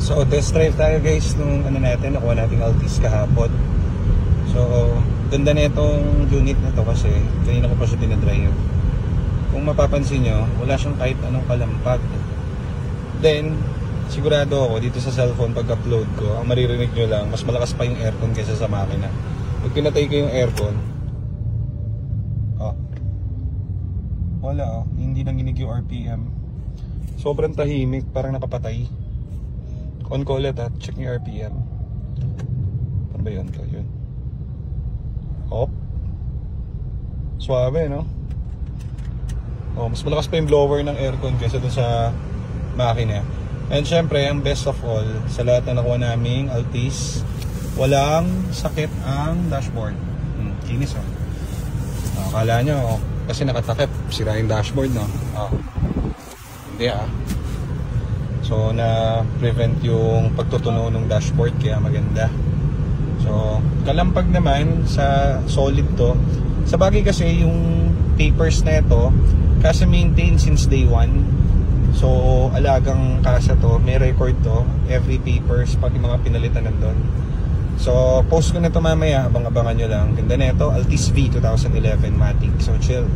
So test drive tayo guys nung ano natin, nakuha natin Altis kahapon. So ganda na itong unit na to kasi kanina ko pa siya dinadrive. Kung mapapansin nyo, wala siyang kahit anong kalampag. Then sigurado ako dito sa cellphone pag upload ko, ang maririnig nyo lang, mas malakas pa yung aircon kaysa sa makina. Pag pinatay ko yung aircon, wala hindi nanginig yung RPM. Sobrang tahimik, parang napapatay. On ko ulit check yung RPM. Ano ba yun? Yun. Suabe, no? Mas malakas pa yung blower ng aircon kaysa dun sa makina. And syempre, ang best of all, sa lahat na nakuha naming Altis, walang sakit ang dashboard. Kinis, akala nyo, kasi nakatakip, sira yung dashboard, no? Hindi, So, na-prevent yung pagtutuno ng dashboard, kaya maganda. So, kalampag naman sa solid to. Sa bagay kasi, yung papers na ito, kasi maintain since day 1. So, alagang kasa to, may record to, every papers, pag yung mga pinalitan nandun. So, post ko na ito mamaya, abang-abangan nyo lang. Ganda na ito, Altis V 2011 Matic. So, chill.